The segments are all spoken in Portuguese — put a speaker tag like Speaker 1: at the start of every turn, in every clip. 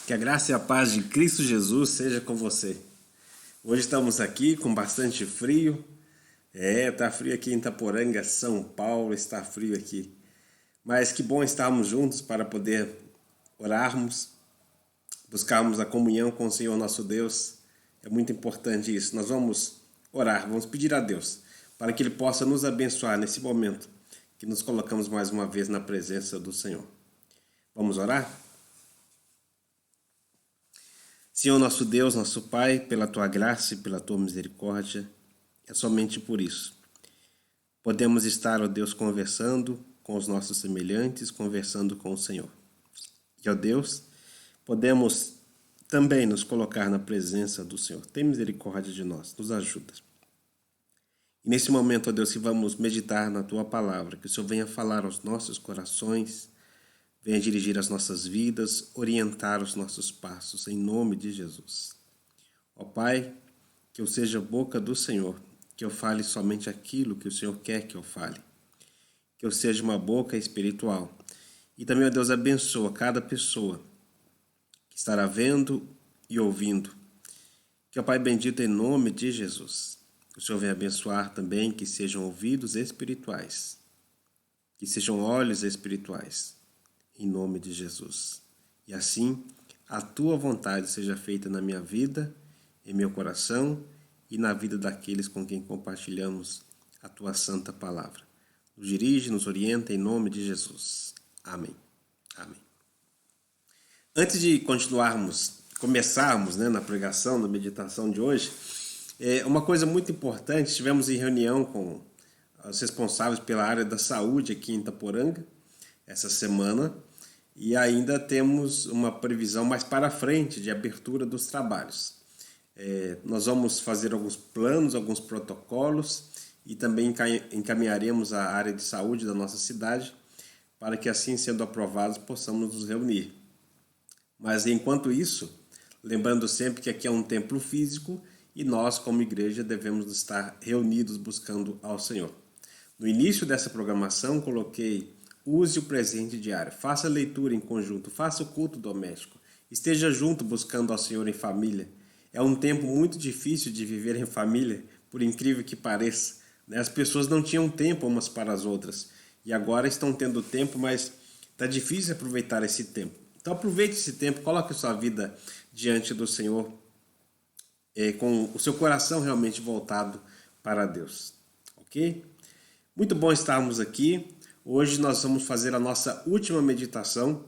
Speaker 1: Que a graça e a paz de Cristo Jesus seja com você. Hoje estamos aqui com bastante frio. Tá frio aqui em Itaporanga, São Paulo, está frio aqui. Mas que bom estarmos juntos para poder orarmos, buscarmos a comunhão com o Senhor nosso Deus. É muito importante isso. Nós vamos orar, vamos pedir a Deus para que Ele possa nos abençoar nesse momento que nos colocamos mais uma vez na presença do Senhor. Vamos orar? Senhor nosso Deus, nosso Pai, pela Tua graça e pela Tua misericórdia, é somente por isso. Podemos estar, ó Deus, conversando com os nossos semelhantes, conversando com o Senhor. E, ó Deus, podemos também nos colocar na presença do Senhor. Tem misericórdia de nós, nos ajuda. E nesse momento, ó Deus, que vamos meditar na Tua palavra, que o Senhor venha falar aos nossos corações, venha dirigir as nossas vidas, orientar os nossos passos, em nome de Jesus. Ó Pai, que eu seja a boca do Senhor, que eu fale somente aquilo que o Senhor quer que eu fale. Que eu seja uma boca espiritual. E também, ó Deus, abençoa cada pessoa que estará vendo e ouvindo. Que, ó Pai bendito, em nome de Jesus, o Senhor venha abençoar também que sejam ouvidos espirituais, que sejam olhos espirituais, em nome de Jesus. E assim, a Tua vontade seja feita na minha vida, em meu coração e na vida daqueles com quem compartilhamos a Tua santa palavra. Nos dirige, nos orienta em nome de Jesus. Amém. Amém. Antes de começarmos na pregação, na meditação de hoje, uma coisa muito importante, estivemos em reunião com os responsáveis pela área da saúde aqui em Itaporanga, essa semana, e ainda temos uma previsão mais para frente de abertura dos trabalhos. Nós vamos fazer alguns planos, alguns protocolos e também encaminharemos a área de saúde da nossa cidade para que, assim sendo aprovados, possamos nos reunir. Mas enquanto isso, lembrando sempre que aqui é um templo físico e nós, como igreja, devemos estar reunidos buscando ao Senhor. No início dessa programação, coloquei: use o presente diário, faça a leitura em conjunto, faça o culto doméstico, esteja junto buscando ao Senhor em família. É um tempo muito difícil de viver em família, por incrível que pareça. As pessoas não tinham tempo umas para as outras e agora estão tendo tempo, mas está difícil aproveitar esse tempo. Então aproveite esse tempo, coloque a sua vida diante do Senhor, com o seu coração realmente voltado para Deus. Ok? Muito bom estarmos aqui. Hoje nós vamos fazer a nossa última meditação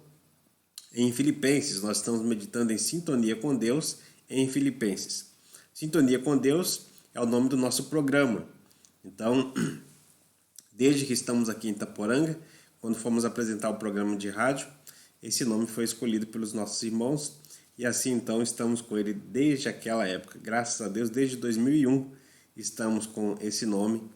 Speaker 1: em Filipenses. Nós estamos meditando em Sintonia com Deus em Filipenses. Sintonia com Deus é o nome do nosso programa. Então, desde que estamos aqui em Itaporanga, quando fomos apresentar o programa de rádio, esse nome foi escolhido pelos nossos irmãos e assim então estamos com ele desde aquela época. Graças a Deus, desde 2001 estamos com esse nome.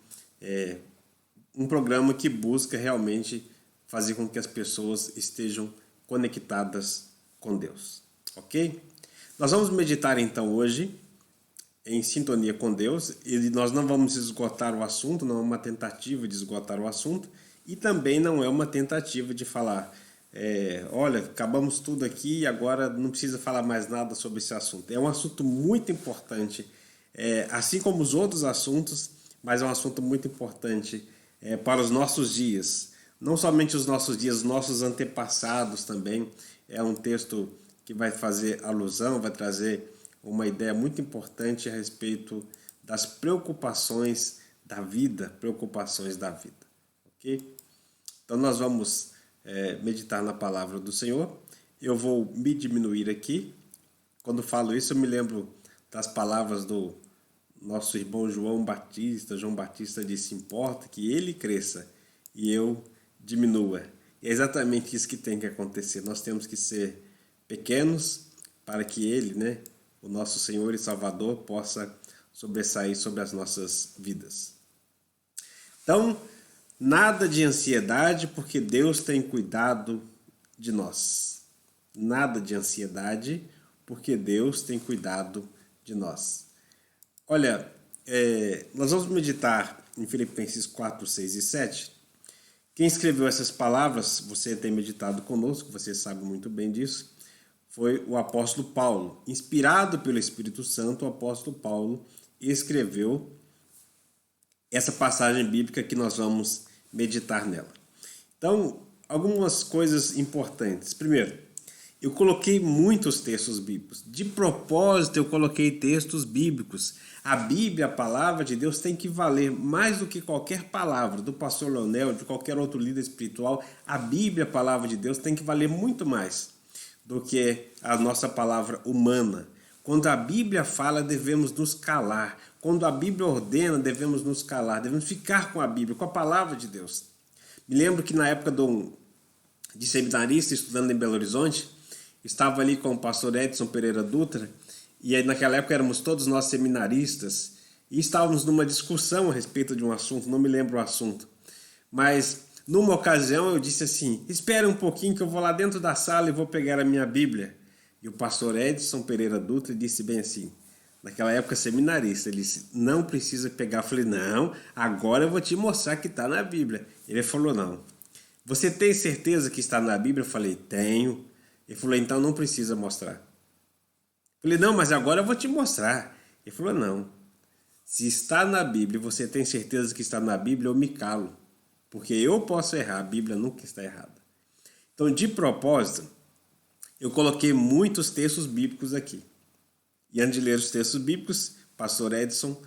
Speaker 1: Um programa que busca realmente fazer com que as pessoas estejam conectadas com Deus, ok? Nós vamos meditar então hoje em Sintonia com Deus e nós não vamos esgotar o assunto, não é uma tentativa de esgotar o assunto e também não é uma tentativa de falar, olha, acabamos tudo aqui e agora não precisa falar mais nada sobre esse assunto. É um assunto muito importante, assim como os outros assuntos, mas é um assunto muito importante para os nossos dias. Não somente os nossos dias, os nossos antepassados também. É um texto que vai fazer alusão, vai trazer uma ideia muito importante a respeito das preocupações da vida, ok? Então nós vamos meditar na palavra do Senhor. Eu vou me diminuir aqui. Quando falo isso, eu me lembro das palavras do nosso irmão João Batista disse: importa que ele cresça e eu diminua. E é exatamente isso que tem que acontecer. Nós temos que ser pequenos para que ele, o nosso Senhor e Salvador, possa sobressair sobre as nossas vidas. Então, nada de ansiedade, porque Deus tem cuidado de nós. Nada de ansiedade, porque Deus tem cuidado de nós. Olha, nós vamos meditar em Filipenses 4, 6 e 7. Quem escreveu essas palavras, você tem meditado conosco, você sabe muito bem disso, foi o apóstolo Paulo. Inspirado pelo Espírito Santo, o apóstolo Paulo escreveu essa passagem bíblica que nós vamos meditar nela. Então, algumas coisas importantes. Primeiro, eu coloquei muitos textos bíblicos. De propósito, eu coloquei textos bíblicos. A Bíblia, a palavra de Deus, tem que valer mais do que qualquer palavra do pastor Leonel, de qualquer outro líder espiritual. A Bíblia, a palavra de Deus, tem que valer muito mais do que a nossa palavra humana. Quando a Bíblia fala, devemos nos calar. Quando a Bíblia ordena, devemos nos calar. Devemos ficar com a Bíblia, com a palavra de Deus. Me lembro que na época de seminarista, estudando em Belo Horizonte, estava ali com o pastor Edson Pereira Dutra, e aí naquela época éramos todos nós seminaristas, e estávamos numa discussão a respeito de um assunto, não me lembro o assunto. Mas numa ocasião eu disse assim: espere um pouquinho que eu vou lá dentro da sala e vou pegar a minha Bíblia. E o pastor Edson Pereira Dutra disse bem assim, naquela época seminarista, ele disse: não precisa pegar. Eu falei: não, agora eu vou te mostrar que está na Bíblia. Ele falou: não. Você tem certeza que está na Bíblia? Eu falei: tenho. Ele falou: então não precisa mostrar. Eu falei: não, mas agora eu vou te mostrar. Ele falou: não. Se está na Bíblia e você tem certeza que está na Bíblia, eu me calo. Porque eu posso errar, a Bíblia nunca está errada. Então, de propósito, eu coloquei muitos textos bíblicos aqui. E antes de ler os textos bíblicos, pastor Edson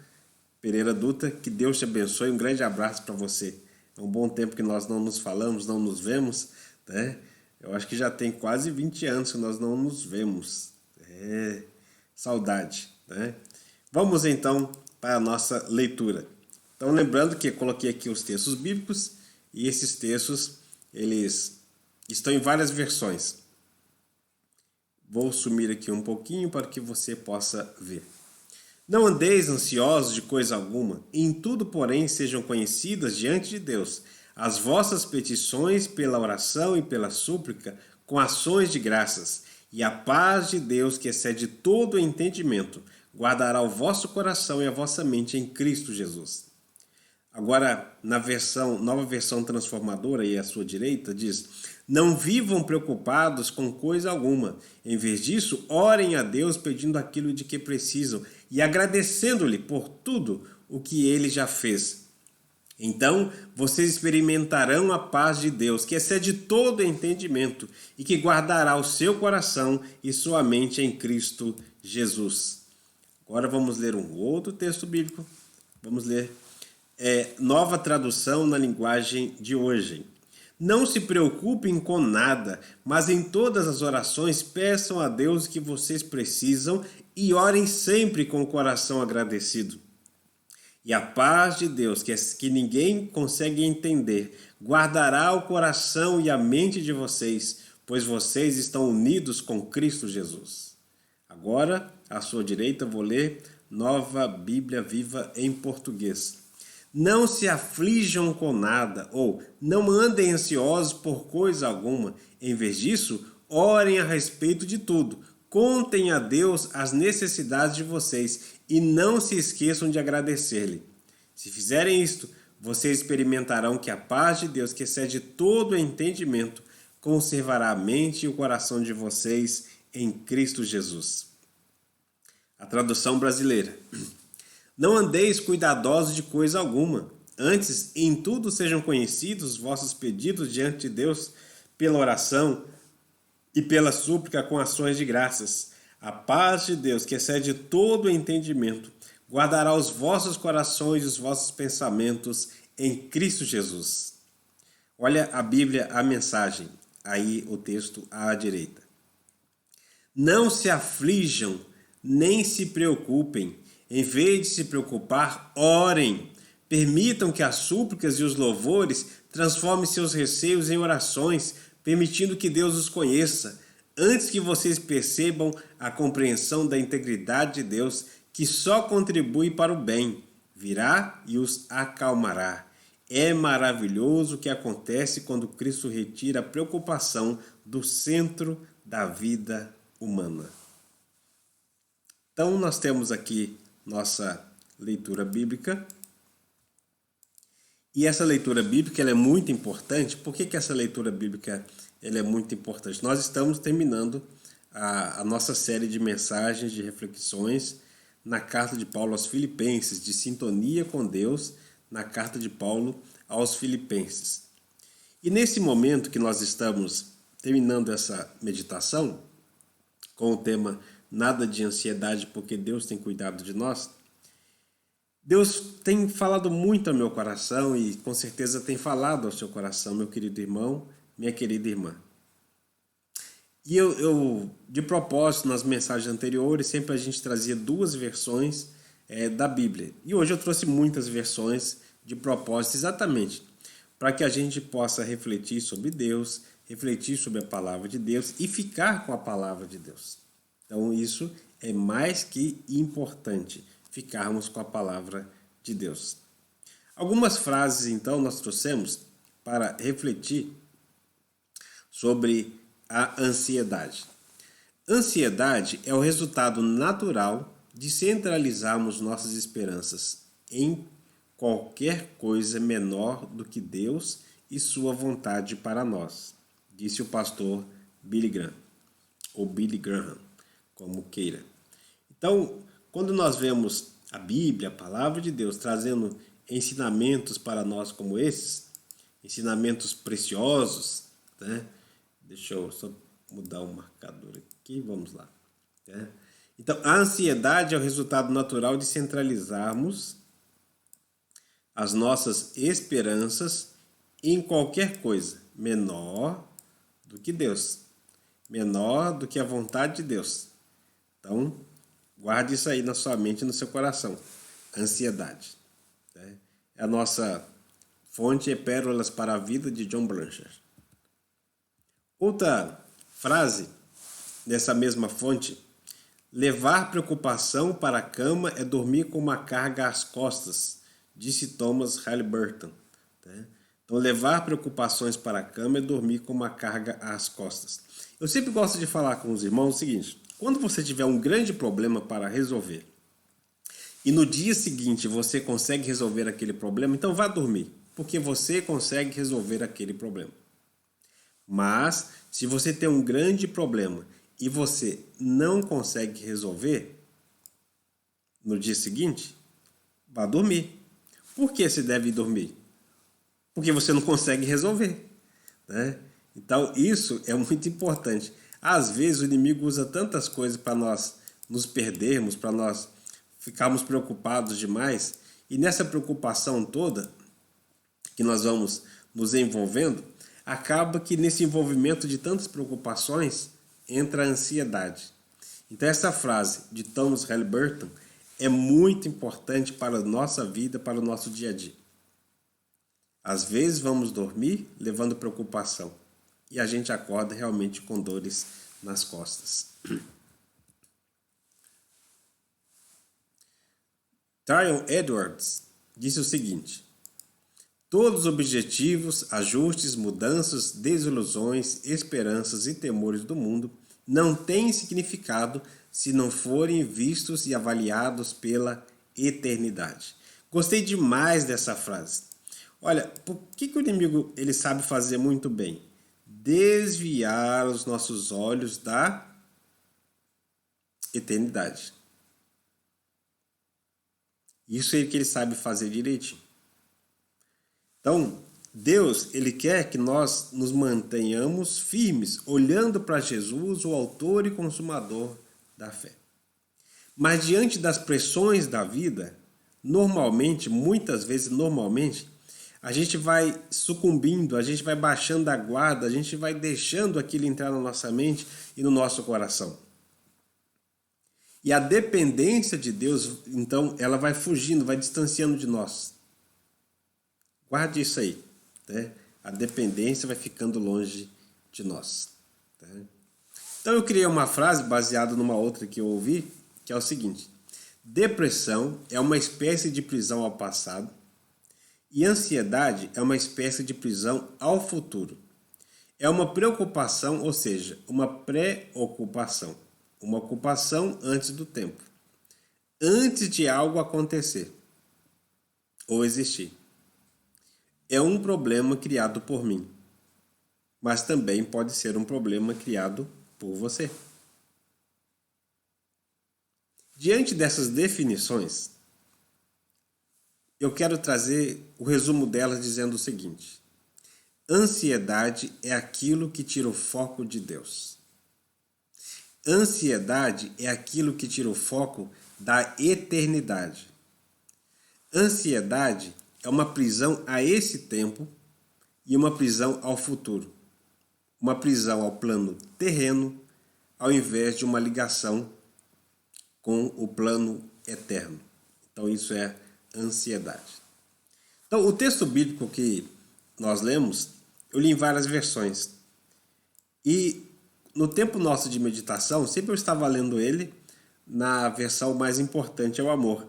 Speaker 1: Pereira Dutra, que Deus te abençoe. Um grande abraço para você. É um bom tempo que nós não nos falamos, não nos vemos, né? Eu acho que já tem quase 20 anos que nós não nos vemos. Saudade, né? Vamos então para a nossa leitura. Então, lembrando que eu coloquei aqui os textos bíblicos e esses textos, eles estão em várias versões. Vou sumir aqui um pouquinho para que você possa ver. Não andeis ansiosos de coisa alguma, em tudo, porém, sejam conhecidas diante de Deus as vossas petições pela oração e pela súplica, com ações de graças, e a paz de Deus, que excede todo o entendimento, guardará o vosso coração e a vossa mente em Cristo Jesus. Agora, na nova versão transformadora, e à sua direita, diz: não vivam preocupados com coisa alguma. Em vez disso, orem a Deus pedindo aquilo de que precisam e agradecendo-lhe por tudo o que ele já fez. Então, vocês experimentarão a paz de Deus, que excede todo entendimento e que guardará o seu coração e sua mente em Cristo Jesus. Agora vamos ler um outro texto bíblico. Vamos ler nova tradução na linguagem de hoje. Não se preocupem com nada, mas em todas as orações peçam a Deus o que vocês precisam e orem sempre com o coração agradecido. E a paz de Deus, que ninguém consegue entender, guardará o coração e a mente de vocês, pois vocês estão unidos com Cristo Jesus. Agora, à sua direita, vou ler Nova Bíblia Viva em português. Não se aflijam com nada, ou não andem ansiosos por coisa alguma. Em vez disso, orem a respeito de tudo. Contem a Deus as necessidades de vocês e não se esqueçam de agradecer-lhe. Se fizerem isto, vocês experimentarão que a paz de Deus, que excede todo o entendimento, conservará a mente e o coração de vocês em Cristo Jesus. A tradução brasileira. Não andeis cuidadosos de coisa alguma. Antes, em tudo sejam conhecidos os vossos pedidos diante de Deus pela oração e pela súplica com ações de graças. A paz de Deus, que excede todo o entendimento, guardará os vossos corações e os vossos pensamentos em Cristo Jesus. Olha a Bíblia, a mensagem. Aí o texto à direita. Não se aflijam, nem se preocupem. Em vez de se preocupar, orem. Permitam que as súplicas e os louvores transformem seus receios em orações, permitindo que Deus os conheça, antes que vocês percebam a compreensão da integridade de Deus, que só contribui para o bem. Virá e os acalmará. É maravilhoso o que acontece quando Cristo retira a preocupação do centro da vida humana. Então, nós temos aqui nossa leitura bíblica. E essa leitura bíblica ela é muito importante. Por que essa leitura bíblica ela é muito importante? Nós estamos terminando a nossa série de mensagens, de reflexões na carta de Paulo aos Filipenses, de sintonia com Deus, na carta de Paulo aos Filipenses. E nesse momento que nós estamos terminando essa meditação, com o tema Nada de Ansiedade, porque Deus tem cuidado de nós, Deus tem falado muito ao meu coração e com certeza tem falado ao seu coração, meu querido irmão, minha querida irmã. E eu de propósito, nas mensagens anteriores, sempre a gente trazia duas versões da Bíblia. E hoje eu trouxe muitas versões de propósito, exatamente para que a gente possa refletir sobre Deus, refletir sobre a palavra de Deus e ficar com a palavra de Deus. Então isso é mais que importante, ficarmos com a palavra de Deus. Algumas frases, então, nós trouxemos para refletir sobre a ansiedade. Ansiedade é o resultado natural de centralizarmos nossas esperanças em qualquer coisa menor do que Deus e sua vontade para nós, disse o pastor Billy Graham, ou Billy Graham, como queira. Então, quando nós vemos a Bíblia, a palavra de Deus, trazendo ensinamentos para nós como esses, ensinamentos preciosos, né? Deixa eu só mudar o marcador aqui, vamos lá. Né? Então, a ansiedade é o resultado natural de centralizarmos as nossas esperanças em qualquer coisa menor do que Deus, menor do que a vontade de Deus. Então, guarde isso aí na sua mente e no seu coração. Ansiedade. Né? A nossa fonte é Pérolas para a Vida, de John Blanchard. Outra frase dessa mesma fonte: levar preocupação para a cama é dormir com uma carga às costas, disse Thomas Halliburton. Então, levar preocupações para a cama é dormir com uma carga às costas. Eu sempre gosto de falar com os irmãos o seguinte: quando você tiver um grande problema para resolver e no dia seguinte você consegue resolver aquele problema, então vá dormir, porque você consegue resolver aquele problema. Mas, se você tem um grande problema e você não consegue resolver no dia seguinte, vá dormir. Por que você deve dormir? Porque você não consegue resolver. Né? Então, isso é muito importante. Às vezes, o inimigo usa tantas coisas para nós nos perdermos, para nós ficarmos preocupados demais. E nessa preocupação toda que nós vamos nos envolvendo, acaba que nesse envolvimento de tantas preocupações entra a ansiedade. Então essa frase de Thomas Halliburton é muito importante para a nossa vida, para o nosso dia a dia. Às vezes vamos dormir levando preocupação e a gente acorda realmente com dores nas costas. Tryon Edwards disse o seguinte: todos os objetivos, ajustes, mudanças, desilusões, esperanças e temores do mundo não têm significado se não forem vistos e avaliados pela eternidade. Gostei demais dessa frase. Olha, por que o inimigo ele sabe fazer muito bem? Desviar os nossos olhos da eternidade. Isso é o que ele sabe fazer direitinho. Então, Deus, ele quer que nós nos mantenhamos firmes, olhando para Jesus, o autor e consumador da fé. Mas diante das pressões da vida, muitas vezes, a gente vai sucumbindo, a gente vai baixando a guarda, a gente vai deixando aquilo entrar na nossa mente e no nosso coração. E a dependência de Deus, então, ela vai fugindo, vai distanciando de nós. Guarde isso aí. Né? A dependência vai ficando longe de nós. Né? Então eu criei uma frase baseada numa outra que eu ouvi, que é o seguinte: depressão é uma espécie de prisão ao passado e ansiedade é uma espécie de prisão ao futuro. É uma preocupação, ou seja, uma pré-ocupação, uma ocupação antes do tempo, antes de algo acontecer ou existir. É um problema criado por mim, mas também pode ser um problema criado por você. Diante dessas definições, eu quero trazer o resumo delas dizendo o seguinte: ansiedade é aquilo que tira o foco de Deus. Ansiedade é aquilo que tira o foco da eternidade. Ansiedade é uma prisão a esse tempo e uma prisão ao futuro. Uma prisão ao plano terreno, ao invés de uma ligação com o plano eterno. Então isso é ansiedade. Então o texto bíblico que nós lemos, eu li em várias versões. E no tempo nosso de meditação, sempre eu estava lendo ele na versão mais importante, é o amor.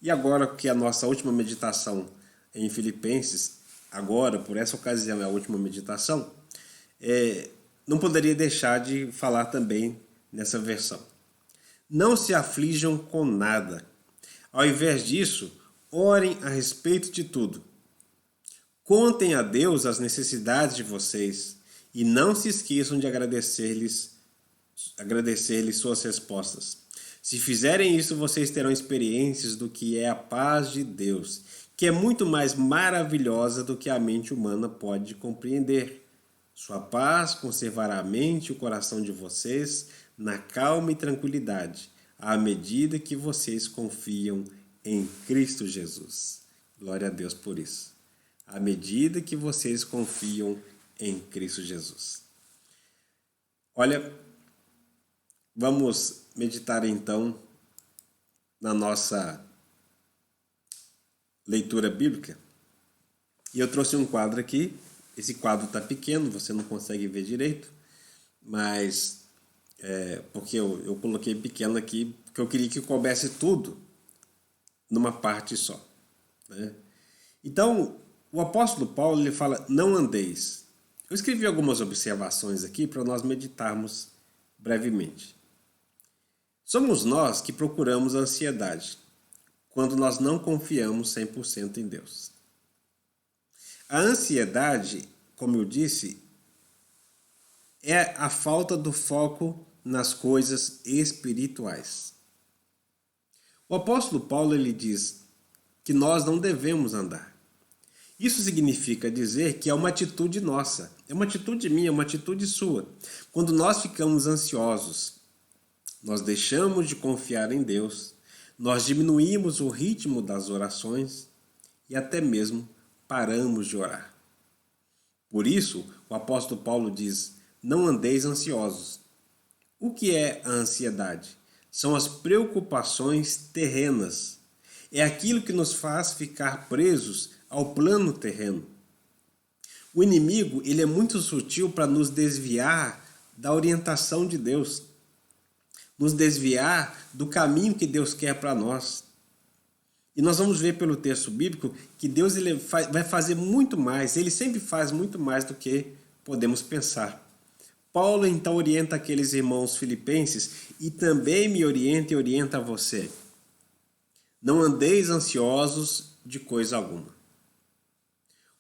Speaker 1: E agora que a nossa última meditação em Filipenses, agora, por essa ocasião, é a última meditação, não poderia deixar de falar também nessa versão. Não se aflijam com nada. Ao invés disso, orem a respeito de tudo. Contem a Deus as necessidades de vocês e não se esqueçam de agradecer-lhes suas respostas. Se fizerem isso, vocês terão experiências do que é a paz de Deus, que é muito mais maravilhosa do que a mente humana pode compreender. Sua paz conservará a mente e o coração de vocês na calma e tranquilidade, à medida que vocês confiam em Cristo Jesus. Glória a Deus por isso. À medida que vocês confiam em Cristo Jesus. Olha, vamos meditar então na nossa leitura bíblica. E eu trouxe um quadro aqui. Esse quadro está pequeno, você não consegue ver direito, mas porque eu coloquei pequeno aqui, porque eu queria que coubesse tudo numa parte só, né? Então, o apóstolo Paulo ele fala, não andeis. Eu escrevi algumas observações aqui para nós meditarmos brevemente. Somos nós que procuramos a ansiedade, quando nós não confiamos 100% em Deus. A ansiedade, como eu disse, é a falta do foco nas coisas espirituais. O apóstolo Paulo ele diz que nós não devemos andar. Isso significa dizer que é uma atitude nossa, é uma atitude minha, é uma atitude sua. Quando nós ficamos ansiosos, nós deixamos de confiar em Deus, nós diminuímos o ritmo das orações e até mesmo paramos de orar. Por isso, o apóstolo Paulo diz, não andeis ansiosos. O que é a ansiedade? São as preocupações terrenas. É aquilo que nos faz ficar presos ao plano terreno. O inimigo ele é muito sutil para nos desviar da orientação de Deus, nos desviar do caminho que Deus quer para nós. E nós vamos ver pelo texto bíblico que Deus ele vai fazer muito mais, ele sempre faz muito mais do que podemos pensar. Paulo então orienta aqueles irmãos filipenses e também me orienta e orienta você. Não andeis ansiosos de coisa alguma.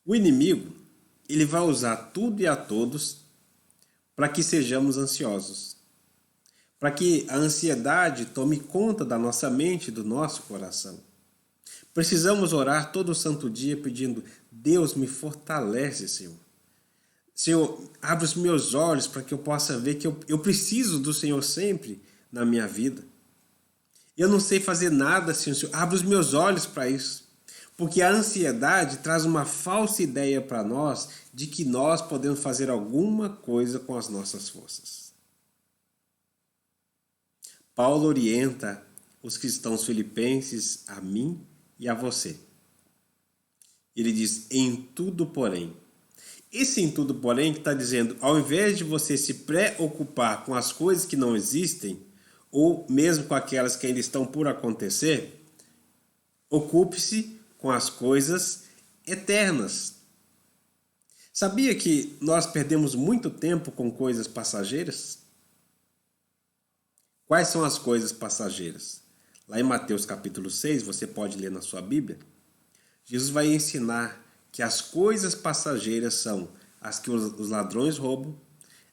Speaker 1: O inimigo, ele vai usar tudo e a todos para que sejamos ansiosos. Para que a ansiedade tome conta da nossa mente e do nosso coração. Precisamos orar todo santo dia pedindo, Deus me fortalece, Senhor. Senhor, abre os meus olhos para que eu possa ver que eu preciso do Senhor sempre na minha vida. Eu não sei fazer nada, Senhor. Abre os meus olhos para isso. Porque a ansiedade traz uma falsa ideia para nós de que nós podemos fazer alguma coisa com as nossas forças. Paulo orienta os cristãos filipenses a mim e a você. Ele diz, em tudo porém. Esse em tudo porém que está dizendo, ao invés de você se preocupar com as coisas que não existem, ou mesmo com aquelas que ainda estão por acontecer, ocupe-se com as coisas eternas. Sabia que nós perdemos muito tempo com coisas passageiras? Quais são as coisas passageiras? Lá em Mateus capítulo 6, você pode ler na sua Bíblia, Jesus vai ensinar que as coisas passageiras são as que os ladrões roubam,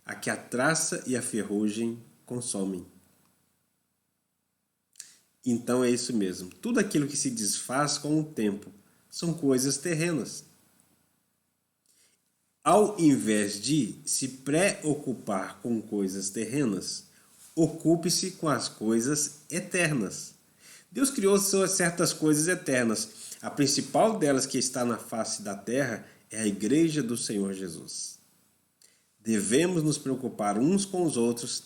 Speaker 1: a que a traça e a ferrugem consomem. Então é isso mesmo. Tudo aquilo que se desfaz com o tempo são coisas terrenas. Ao invés de se preocupar com coisas terrenas, ocupe-se com as coisas eternas. Deus criou certas coisas eternas. A principal delas que está na face da terra é a Igreja do Senhor Jesus. Devemos nos preocupar uns com os outros,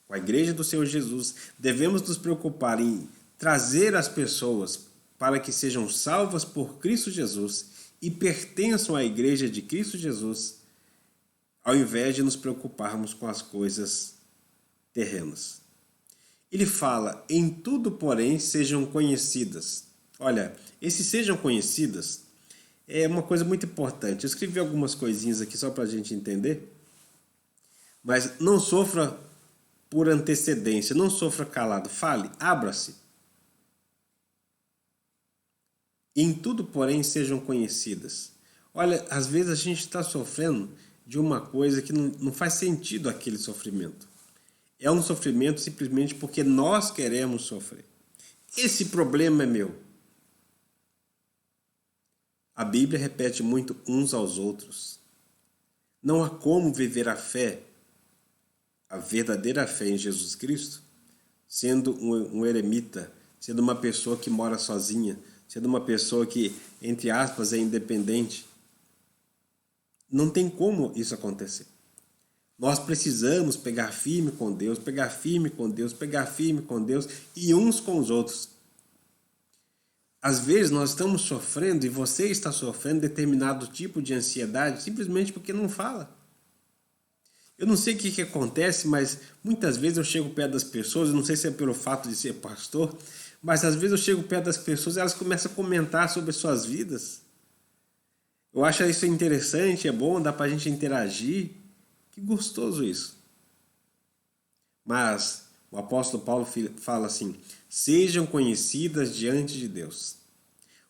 Speaker 1: com a Igreja do Senhor Jesus. Devemos nos preocupar em trazer as pessoas para que sejam salvas por Cristo Jesus e pertençam à Igreja de Cristo Jesus, ao invés de nos preocuparmos com as coisas terrenas. Ele fala, em tudo, porém, sejam conhecidas. Olha, esse sejam conhecidas é uma coisa muito importante. Eu escrevi algumas coisinhas aqui só para a gente entender. Mas não sofra por antecedência, não sofra calado. Fale, abra-se. Em tudo, porém, sejam conhecidas. Olha, às vezes a gente está sofrendo de uma coisa que não faz sentido aquele sofrimento. É um sofrimento simplesmente porque nós queremos sofrer. Esse problema é meu. A Bíblia repete muito uns aos outros. Não há como viver a fé, a verdadeira fé em Jesus Cristo, sendo um eremita, sendo uma pessoa que mora sozinha, sendo uma pessoa que, entre aspas, é independente. Não tem como isso acontecer. Nós precisamos pegar firme com Deus, pegar firme com Deus, pegar firme com Deus e uns com os outros. Às vezes nós estamos sofrendo e você está sofrendo determinado tipo de ansiedade simplesmente porque não fala. Eu não sei o que acontece, mas muitas vezes eu chego perto das pessoas, eu não sei se é pelo fato de ser pastor, mas às vezes eu chego perto das pessoas e elas começam a comentar sobre suas vidas. Eu acho isso interessante, é bom, dá pra gente interagir. Que gostoso isso. Mas o apóstolo Paulo fala assim, sejam conhecidas diante de Deus.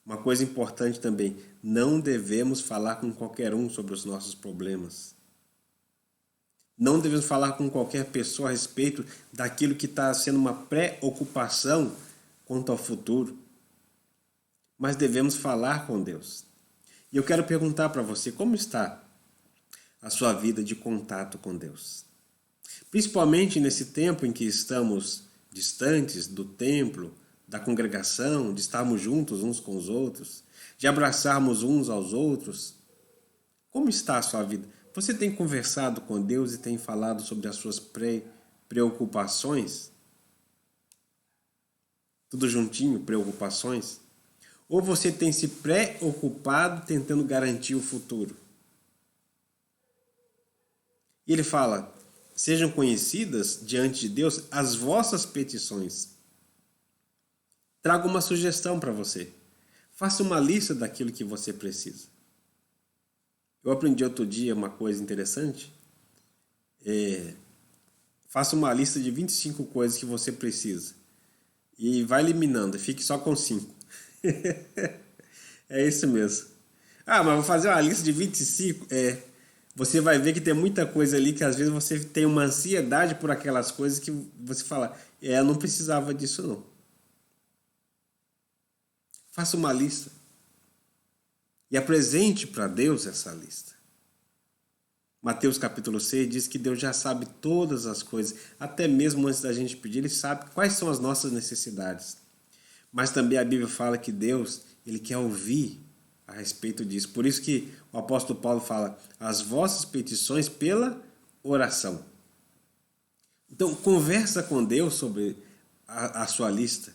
Speaker 1: Uma coisa importante também, não devemos falar com qualquer um sobre os nossos problemas. Não devemos falar com qualquer pessoa a respeito daquilo que está sendo uma preocupação quanto ao futuro. Mas devemos falar com Deus. E eu quero perguntar para você, como está a sua vida de contato com Deus? Principalmente nesse tempo em que estamos distantes do templo, da congregação, de estarmos juntos uns com os outros, de abraçarmos uns aos outros. Como está a sua vida? Você tem conversado com Deus e tem falado sobre as suas preocupações? Tudo juntinho, preocupações? Ou você tem se preocupado tentando garantir o futuro? E ele fala, sejam conhecidas diante de Deus as vossas petições. Trago uma sugestão para você. Faça uma lista daquilo que você precisa. Eu aprendi outro dia uma coisa interessante. Faça uma lista de 25 coisas que você precisa. E vai eliminando, fique só com 5. É isso mesmo. Ah, mas vou fazer uma lista de 25? Você vai ver que tem muita coisa ali que às vezes você tem uma ansiedade por aquelas coisas que você fala, eu não precisava disso não. Faça uma lista. E apresente para Deus essa lista. Mateus capítulo 6 diz que Deus já sabe todas as coisas, até mesmo antes da gente pedir, Ele sabe quais são as nossas necessidades. Mas também a Bíblia fala que Deus, Ele quer ouvir a respeito disso. Por isso que o apóstolo Paulo fala, as vossas petições pela oração. Então, conversa com Deus sobre a sua lista.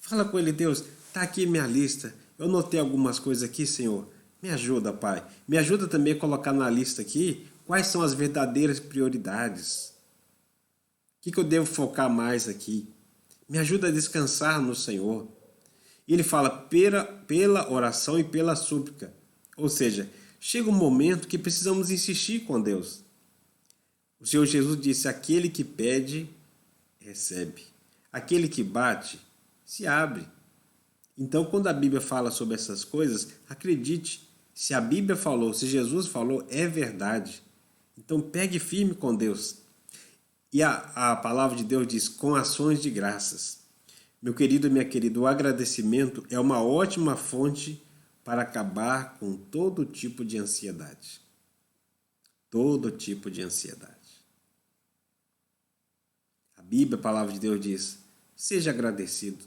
Speaker 1: Fala com Ele, Deus, está aqui minha lista. Eu notei algumas coisas aqui, Senhor. Me ajuda, Pai. Me ajuda também a colocar na lista aqui quais são as verdadeiras prioridades. O que eu devo focar mais aqui? Me ajuda a descansar no Senhor. E ele fala pela oração e pela súplica. Ou seja, chega um momento que precisamos insistir com Deus. O Senhor Jesus disse, aquele que pede, recebe. Aquele que bate, se abre. Então, quando a Bíblia fala sobre essas coisas, acredite, se a Bíblia falou, se Jesus falou, é verdade. Então, pegue firme com Deus. E a palavra de Deus diz, com ações de graças. Meu querido e minha querida, o agradecimento é uma ótima fonte para acabar com todo tipo de ansiedade. Todo tipo de ansiedade. A Bíblia, a palavra de Deus diz, seja agradecido.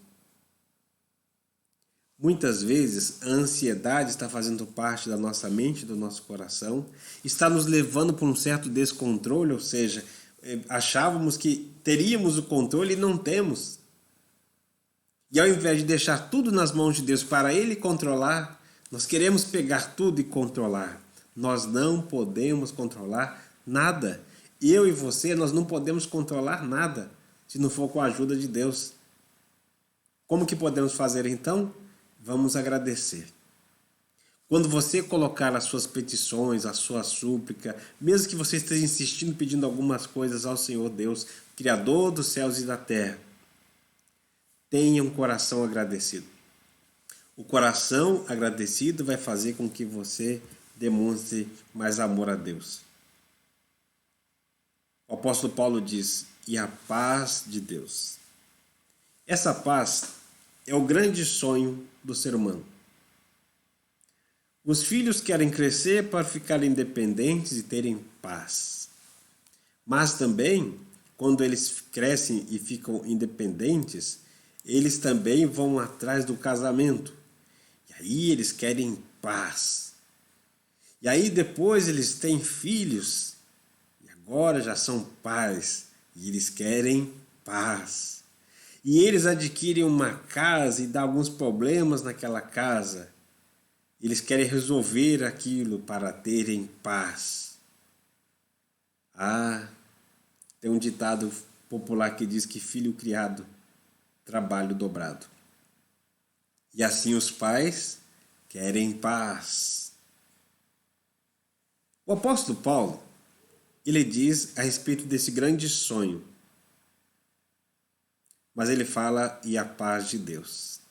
Speaker 1: Muitas vezes a ansiedade está fazendo parte da nossa mente, do nosso coração, está nos levando para um certo descontrole, ou seja, achávamos que teríamos o controle e não temos. E ao invés de deixar tudo nas mãos de Deus para Ele controlar, nós queremos pegar tudo e controlar. Nós não podemos controlar nada. Eu e você, nós não podemos controlar nada se não for com a ajuda de Deus. Como que podemos fazer então? Vamos agradecer. Quando você colocar as suas petições, a sua súplica, mesmo que você esteja insistindo, pedindo algumas coisas ao Senhor Deus, Criador dos céus e da terra, tenha um coração agradecido. O coração agradecido vai fazer com que você demonstre mais amor a Deus. O apóstolo Paulo diz, e a paz de Deus. Essa paz é o grande sonho do ser humano. Os filhos querem crescer para ficarem independentes e terem paz. Mas também, quando eles crescem e ficam independentes, eles também vão atrás do casamento. E aí eles querem paz. E aí depois eles têm filhos. E agora já são pais. E eles querem paz. E eles adquirem uma casa e dá alguns problemas naquela casa. Eles querem resolver aquilo para terem paz. Tem um ditado popular que diz que filho criado, trabalho dobrado. E assim os pais querem paz. O apóstolo Paulo, ele diz a respeito desse grande sonho. Mas ele fala, e a paz de Deus.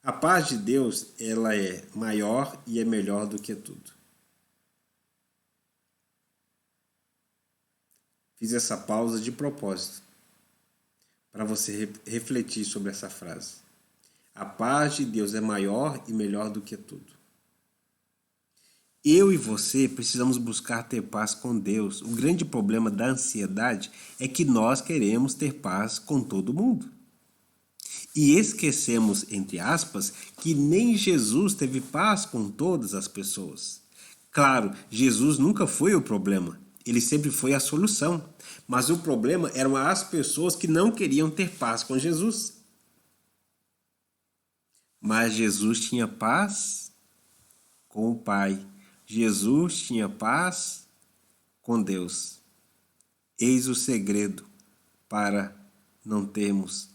Speaker 1: A paz de Deus, ela é maior e é melhor do que tudo. Fiz essa pausa de propósito, para você refletir sobre essa frase. A paz de Deus é maior e melhor do que tudo. Eu e você precisamos buscar ter paz com Deus. O grande problema da ansiedade é que nós queremos ter paz com todo mundo. E esquecemos, entre aspas, que nem Jesus teve paz com todas as pessoas. Claro, Jesus nunca foi o problema, ele sempre foi a solução. Mas o problema eram as pessoas que não queriam ter paz com Jesus. Mas Jesus tinha paz com o Pai. Jesus tinha paz com Deus. Eis o segredo para não termos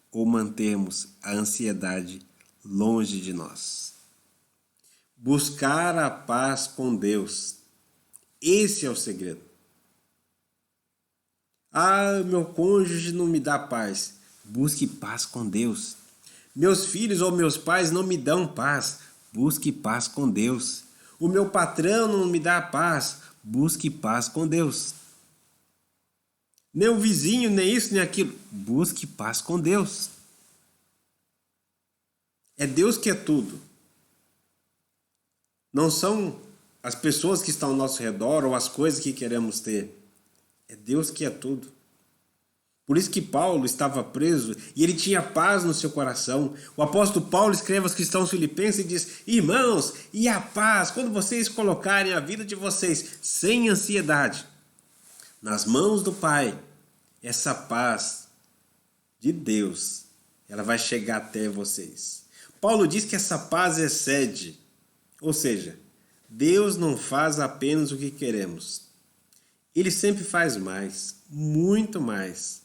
Speaker 1: ou mantermos a ansiedade longe de nós. Buscar a paz com Deus. Esse é o segredo. Meu cônjuge não me dá paz. Busque paz com Deus. Meus filhos ou meus pais não me dão paz. Busque paz com Deus. O meu patrão não me dá paz. Busque paz com Deus. Nem o vizinho, nem isso, nem aquilo. Busque paz com Deus. É Deus que é tudo. Não são as pessoas que estão ao nosso redor ou as coisas que queremos ter. É Deus que é tudo. Por isso que Paulo estava preso e ele tinha paz no seu coração. O apóstolo Paulo escreve aos cristãos filipenses e diz: irmãos, e a paz, quando vocês colocarem a vida de vocês sem ansiedade nas mãos do Pai, essa paz de Deus, ela vai chegar até vocês. Paulo diz que essa paz excede, ou seja, Deus não faz apenas o que queremos. Ele sempre faz mais, muito mais,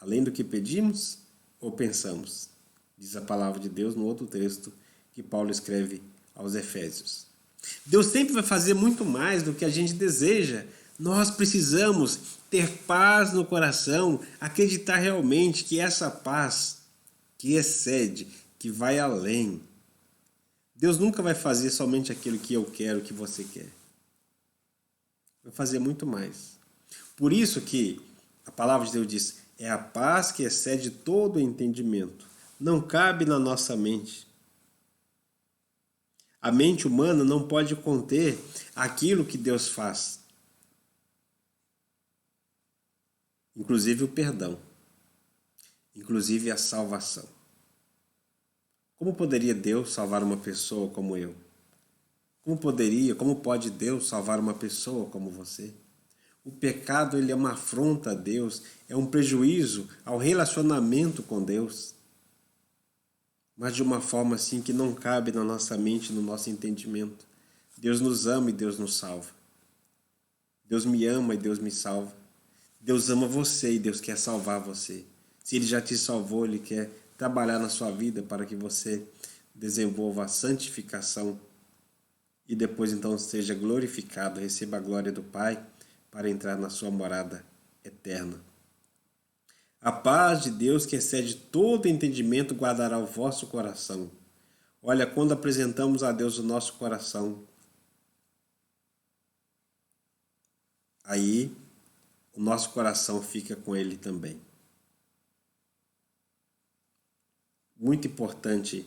Speaker 1: além do que pedimos ou pensamos, diz a palavra de Deus no outro texto que Paulo escreve aos Efésios. Deus sempre vai fazer muito mais do que a gente deseja. Nós precisamos ter paz no coração, acreditar realmente que essa paz que excede, que vai além. Deus nunca vai fazer somente aquilo que eu quero, que você quer. Vai fazer muito mais. Por isso que a palavra de Deus diz, É a paz que excede todo o entendimento. Não cabe na nossa mente. A mente humana não pode conter aquilo que Deus faz. Inclusive o perdão. Inclusive a salvação. Como poderia Deus salvar uma pessoa como eu? Como pode Deus salvar uma pessoa como você? O pecado, ele é uma afronta a Deus, é um prejuízo ao relacionamento com Deus. Mas de uma forma assim que não cabe na nossa mente, no nosso entendimento. Deus nos ama e Deus nos salva. Deus me ama e Deus me salva. Deus ama você e Deus quer salvar você. Se Ele já te salvou, Ele quer trabalhar na sua vida para que você desenvolva a santificação e depois então seja glorificado, receba a glória do Pai para entrar na sua morada eterna. A paz de Deus, que excede todo entendimento, guardará o vosso coração. Olha, quando apresentamos a Deus o nosso coração, aí o nosso coração fica com Ele também. Muito importante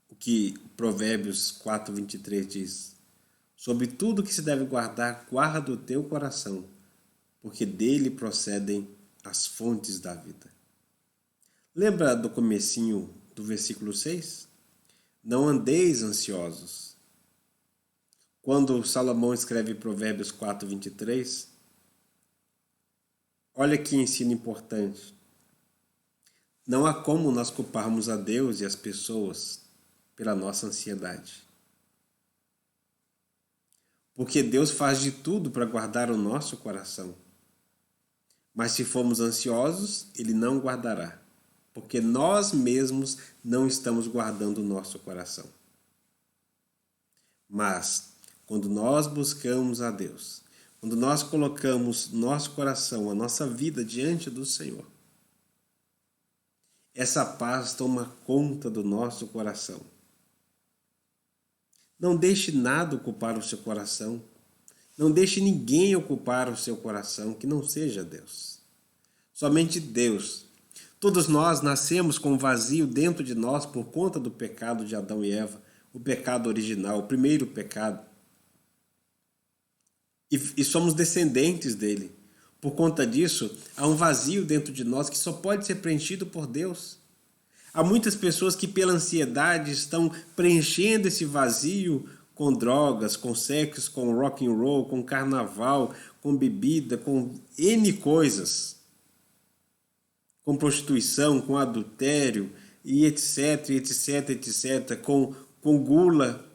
Speaker 1: o que Provérbios 4:23 diz. Sobre tudo que se deve guardar, guarda o teu coração, porque dele procedem as fontes da vida. Lembra do comecinho do versículo 6? Não andeis ansiosos. Quando Salomão escreve Provérbios 4:23, olha que ensino importante. Não há como nós culparmos a Deus e as pessoas pela nossa ansiedade. Porque Deus faz de tudo para guardar o nosso coração. Mas se formos ansiosos, Ele não guardará. Porque nós mesmos não estamos guardando o nosso coração. Mas, quando nós buscamos a Deus, quando nós colocamos nosso coração, a nossa vida diante do Senhor, essa paz toma conta do nosso coração. Não deixe nada ocupar o seu coração. Não deixe ninguém ocupar o seu coração que não seja Deus. Somente Deus. Todos nós nascemos com um vazio dentro de nós por conta do pecado de Adão e Eva, o pecado original, o primeiro pecado. E somos descendentes dele. Por conta disso, há um vazio dentro de nós que só pode ser preenchido por Deus. Há muitas pessoas que pela ansiedade estão preenchendo esse vazio com drogas, com sexo, com rock and roll, com carnaval, com bebida, com N coisas. Com prostituição, com adultério, e etc, etc, etc, com gula,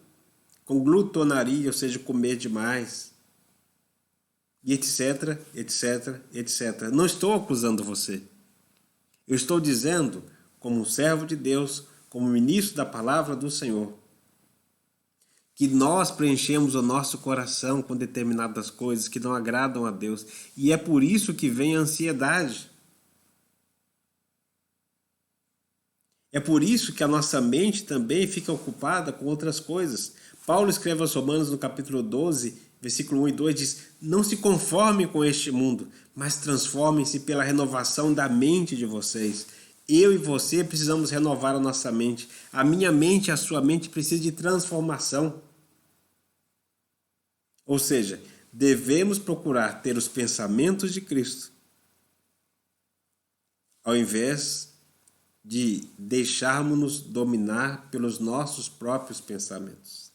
Speaker 1: com glutonaria, ou seja, comer demais, e etc, etc, etc. Não estou acusando você. Eu estou dizendo, como um servo de Deus, como ministro da palavra do Senhor, que nós preenchemos o nosso coração com determinadas coisas que não agradam a Deus, e é por isso que vem a ansiedade. É por isso que a nossa mente também fica ocupada com outras coisas. Paulo escreve aos Romanos no capítulo 12, versículo 1 e 2, diz: não se conformem com este mundo, mas transformem-se pela renovação da mente de vocês. Eu e você precisamos renovar a nossa mente. A minha mente e a sua mente precisam de transformação. Ou seja, devemos procurar ter os pensamentos de Cristo, ao invés de deixarmos-nos dominar pelos nossos próprios pensamentos.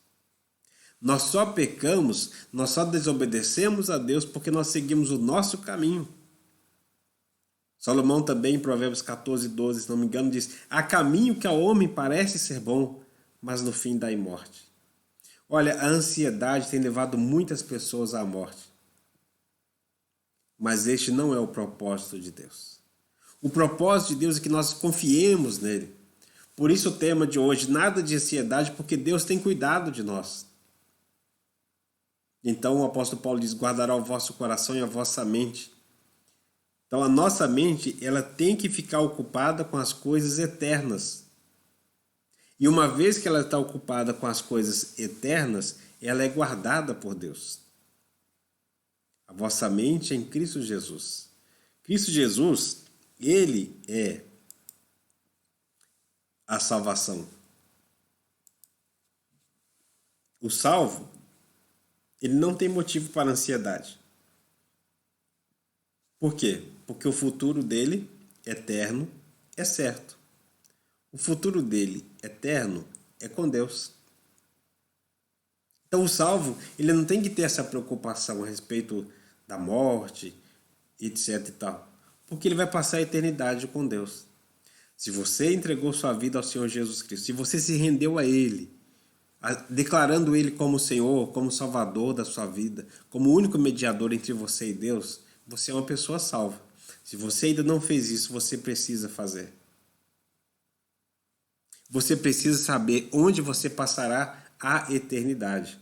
Speaker 1: Nós só pecamos, nós só desobedecemos a Deus porque nós seguimos o nosso caminho. Salomão também, em Provérbios 14:12, se não me engano, diz: há caminho que ao homem parece ser bom, mas no fim dá em morte. Olha, a ansiedade tem levado muitas pessoas à morte. Mas este não é o propósito de Deus. O propósito de Deus é que nós confiemos nele. Por isso o tema de hoje, nada de ansiedade, porque Deus tem cuidado de nós. Então o apóstolo Paulo diz: guardará o vosso coração e a vossa mente. Então a nossa mente, ela tem que ficar ocupada com as coisas eternas. E uma vez que ela está ocupada com as coisas eternas, ela é guardada por Deus. A vossa mente é em Cristo Jesus. Cristo Jesus, Ele é a salvação. O salvo, ele não tem motivo para ansiedade. Por quê? Porque o futuro dele, eterno, é certo. O futuro dele, eterno, é com Deus. Então o salvo, ele não tem que ter essa preocupação a respeito da morte, etc e tal. Porque ele vai passar a eternidade com Deus. Se você entregou sua vida ao Senhor Jesus Cristo, se você se rendeu a Ele, declarando Ele como Senhor, como Salvador da sua vida, como o único mediador entre você e Deus, você é uma pessoa salva. Se você ainda não fez isso, você precisa fazer. Você precisa saber onde você passará a eternidade.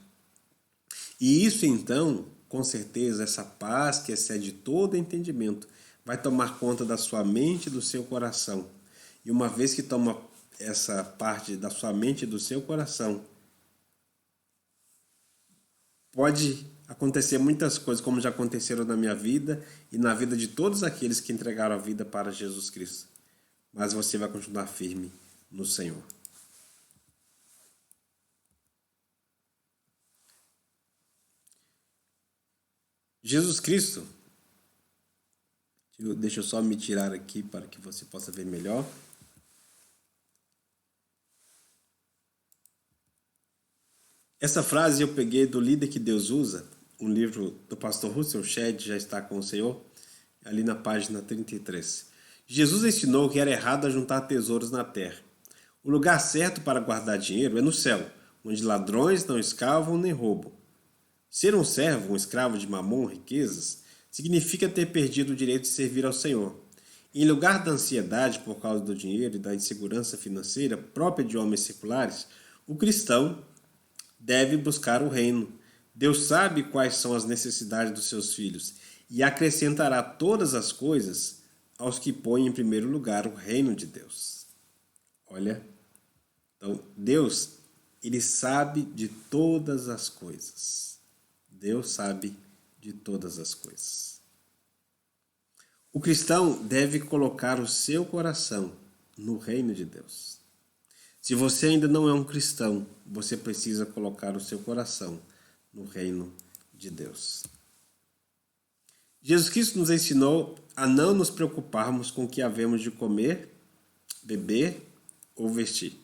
Speaker 1: E isso então, com certeza, essa paz que excede todo entendimento, vai tomar conta da sua mente e do seu coração. E uma vez que toma essa parte da sua mente e do seu coração, pode acontecer muitas coisas, como já aconteceram na minha vida e na vida de todos aqueles que entregaram a vida para Jesus Cristo. Mas você vai continuar firme no Senhor. Jesus Cristo, deixa eu só me tirar aqui para que você possa ver melhor. Essa frase eu peguei do Líder que Deus Usa, um livro do pastor Russell Shedd, Já Está com o Senhor, ali na página 33. Jesus ensinou que era errado ajuntar tesouros na terra. O lugar certo para guardar dinheiro é no céu, onde ladrões não escavam nem roubam. Ser um servo, um escravo de mamon, riquezas, significa ter perdido o direito de servir ao Senhor. Em lugar da ansiedade por causa do dinheiro e da insegurança financeira própria de homens seculares, o cristão deve buscar o reino. Deus sabe quais são as necessidades dos seus filhos e acrescentará todas as coisas aos que põem em primeiro lugar o reino de Deus. Olha, então Deus, ele sabe de todas as coisas. Deus sabe de todas as coisas. O cristão deve colocar o seu coração no reino de Deus. Se você ainda não é um cristão, você precisa colocar o seu coração no reino de Deus. Jesus Cristo nos ensinou a não nos preocuparmos com o que havemos de comer, beber ou vestir.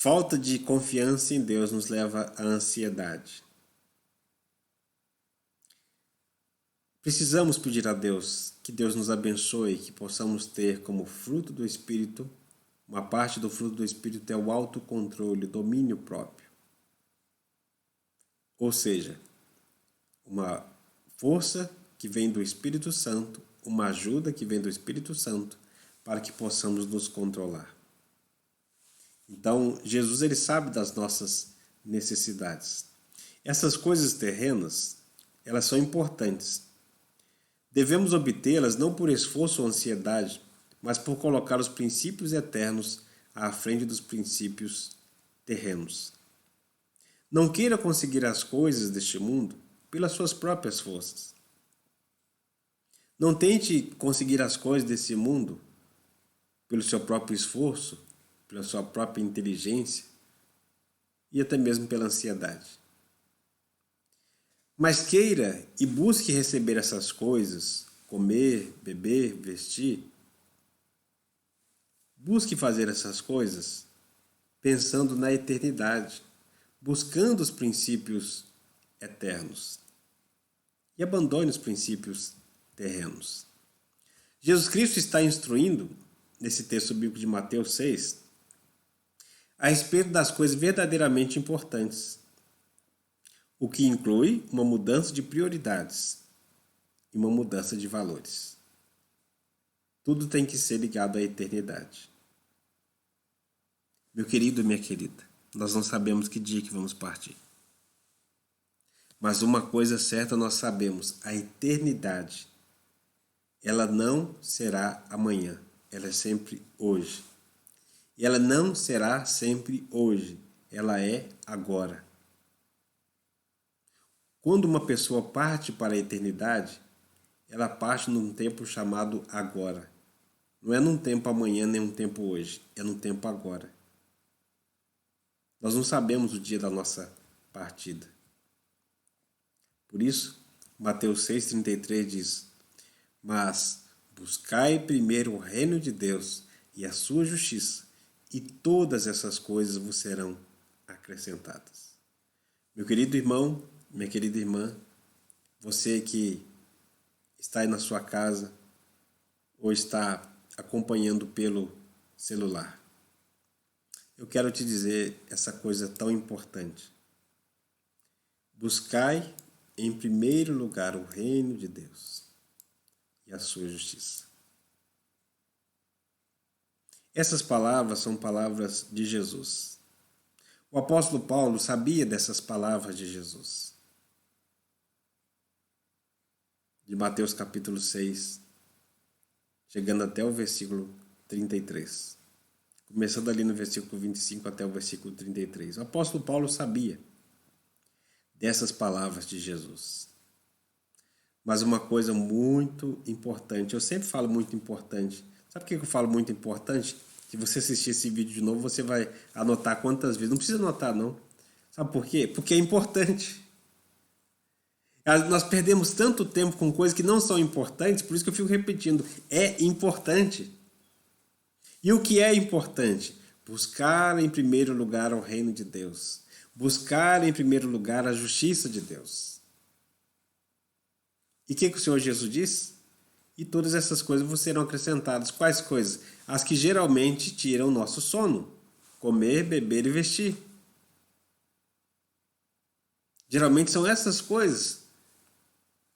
Speaker 1: Falta de confiança em Deus nos leva à ansiedade. Precisamos pedir a Deus que Deus nos abençoe, que possamos ter como fruto do Espírito, uma parte do fruto do Espírito é o autocontrole, o domínio próprio. Ou seja, uma força que vem do Espírito Santo, uma ajuda que vem do Espírito Santo, para que possamos nos controlar. Então, Jesus ele sabe das nossas necessidades. Essas coisas terrenas, elas são importantes. Devemos obtê-las não por esforço ou ansiedade, mas por colocar os princípios eternos à frente dos princípios terrenos. Não queira conseguir as coisas deste mundo pelas suas próprias forças. Não tente conseguir as coisas desse mundo pelo seu próprio esforço, pela sua própria inteligência e até mesmo pela ansiedade. Mas queira e busque receber essas coisas, comer, beber, vestir. Busque fazer essas coisas pensando na eternidade, buscando os princípios eternos. E abandone os princípios terrenos. Jesus Cristo está instruindo, nesse texto bíblico de Mateus 6, a respeito das coisas verdadeiramente importantes, o que inclui uma mudança de prioridades e uma mudança de valores. Tudo tem que ser ligado à eternidade. Meu querido e minha querida, nós não sabemos que dia que vamos partir. Mas uma coisa certa nós sabemos, a eternidade, ela não será amanhã, ela é sempre hoje. E ela não será sempre hoje, ela é agora. Quando uma pessoa parte para a eternidade, ela parte num tempo chamado agora. Não é num tempo amanhã, nem um tempo hoje. É num tempo agora. Nós não sabemos o dia da nossa partida. Por isso, Mateus 6,33 diz: Mas buscai primeiro o reino de Deus e a sua justiça, e todas essas coisas vos serão acrescentadas. Meu querido irmão, minha querida irmã, você que está aí na sua casa ou está acompanhando pelo celular, eu quero te dizer essa coisa tão importante. Buscai em primeiro lugar o reino de Deus e a sua justiça. Essas palavras são palavras de Jesus. O apóstolo Paulo sabia dessas palavras de Jesus. De Mateus capítulo 6, chegando até o versículo 33. Começando ali no versículo 25 até o versículo 33. O apóstolo Paulo sabia dessas palavras de Jesus. Mas uma coisa muito importante, eu sempre falo muito importante. Sabe por que eu falo muito importante? Se você assistir esse vídeo de novo, você vai anotar quantas vezes. Não precisa anotar, não. Sabe por quê? Porque é importante. Nós perdemos tanto tempo com coisas que não são importantes, por isso que eu fico repetindo. É importante. E o que é importante? Buscar em primeiro lugar o reino de Deus. Buscar em primeiro lugar a justiça de Deus. E o que o Senhor Jesus disse? E todas essas coisas vos serão acrescentadas. Quais coisas? As que geralmente tiram o nosso sono. Comer, beber e vestir. Geralmente são essas coisas.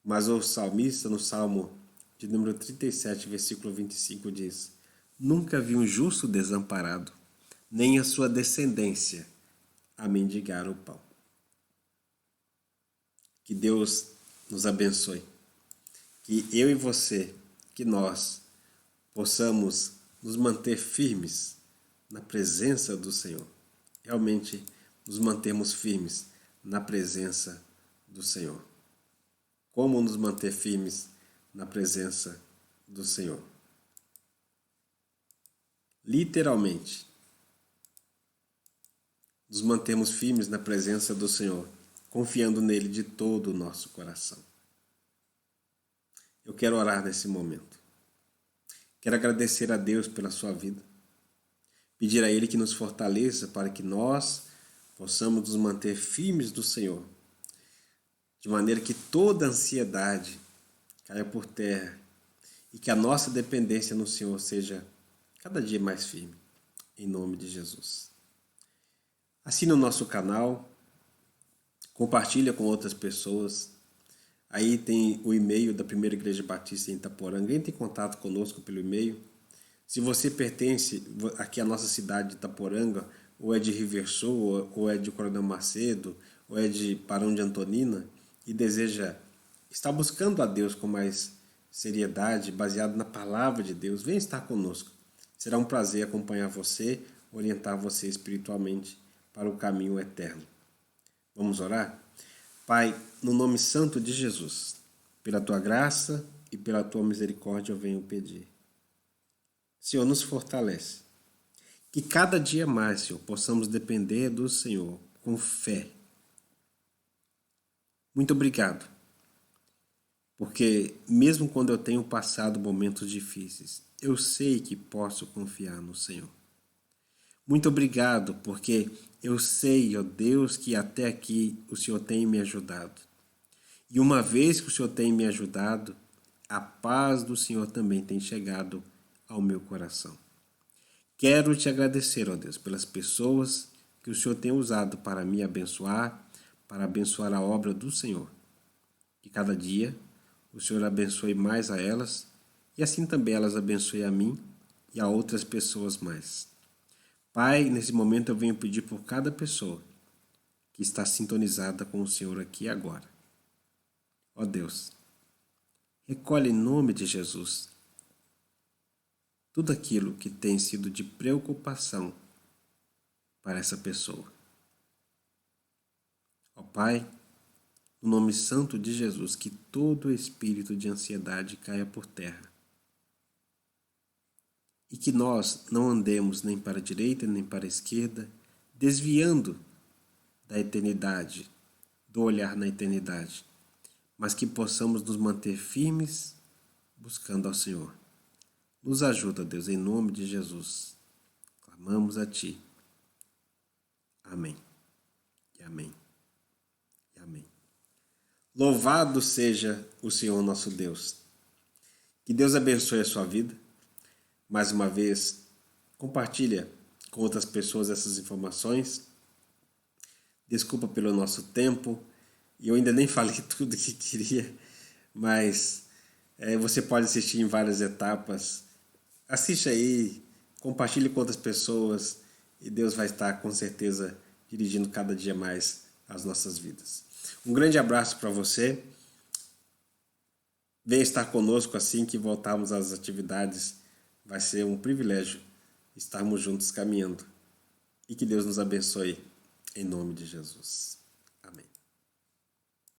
Speaker 1: Mas o salmista, no Salmo de número 37, versículo 25, diz: Nunca vi um justo desamparado, nem a sua descendência a mendigar o pão. Que Deus nos abençoe. Que eu e você, que nós possamos nos manter firmes na presença do Senhor. Realmente nos mantermos firmes na presença do Senhor. Como nos manter firmes na presença do Senhor? Literalmente, nos mantemos firmes na presença do Senhor, confiando nele de todo o nosso coração. Eu quero orar nesse momento. Quero agradecer a Deus pela sua vida. Pedir a Ele que nos fortaleça para que nós possamos nos manter firmes do Senhor, de maneira que toda ansiedade caia por terra e que a nossa dependência no Senhor seja cada dia mais firme, em nome de Jesus. Assine o nosso canal, compartilha com outras pessoas. Aí tem o e-mail da Primeira Igreja Batista em Itaporanga. Entre em contato conosco pelo e-mail. Se você pertence aqui à nossa cidade de Itaporanga, ou é de Riversul, ou é de Coronel Macedo, ou é de Barão de Antonina, e deseja estar buscando a Deus com mais seriedade, baseado na palavra de Deus, venha estar conosco. Será um prazer acompanhar você, orientar você espiritualmente para o caminho eterno. Vamos orar? Pai, no nome santo de Jesus, pela Tua graça e pela Tua misericórdia eu venho pedir. Senhor, nos fortalece. Que cada dia mais, Senhor, possamos depender do Senhor com fé. Muito obrigado, porque mesmo quando eu tenho passado momentos difíceis, eu sei que posso confiar no Senhor. Muito obrigado, porque eu sei, ó Deus, que até aqui o Senhor tem me ajudado. E uma vez que o Senhor tem me ajudado, a paz do Senhor também tem chegado ao meu coração. Quero te agradecer, ó Deus, pelas pessoas que o Senhor tem usado para me abençoar, para abençoar a obra do Senhor. Que cada dia o Senhor abençoe mais a elas e assim também elas abençoem a mim e a outras pessoas mais. Pai, nesse momento eu venho pedir por cada pessoa que está sintonizada com o Senhor aqui e agora. Ó Deus, recolhe em nome de Jesus tudo aquilo que tem sido de preocupação para essa pessoa. Ó Pai, no nome santo de Jesus, que todo espírito de ansiedade caia por terra. E que nós não andemos nem para a direita nem para a esquerda, desviando da eternidade, do olhar na eternidade, mas que possamos nos manter firmes buscando ao Senhor. Nos ajuda, Deus, em nome de Jesus. Clamamos a Ti. Amém. E amém. E amém. Louvado seja o Senhor nosso Deus. Que Deus abençoe a sua vida. Mais uma vez, compartilha com outras pessoas essas informações. Desculpa pelo nosso tempo. Eu ainda nem falei tudo que queria, mas você pode assistir em várias etapas. Assiste aí, compartilhe com outras pessoas e Deus vai estar com certeza dirigindo cada dia mais as nossas vidas. Um grande abraço para você. Venha estar conosco assim que voltarmos às atividades. Vai ser um privilégio estarmos juntos caminhando. E que Deus nos abençoe em nome de Jesus.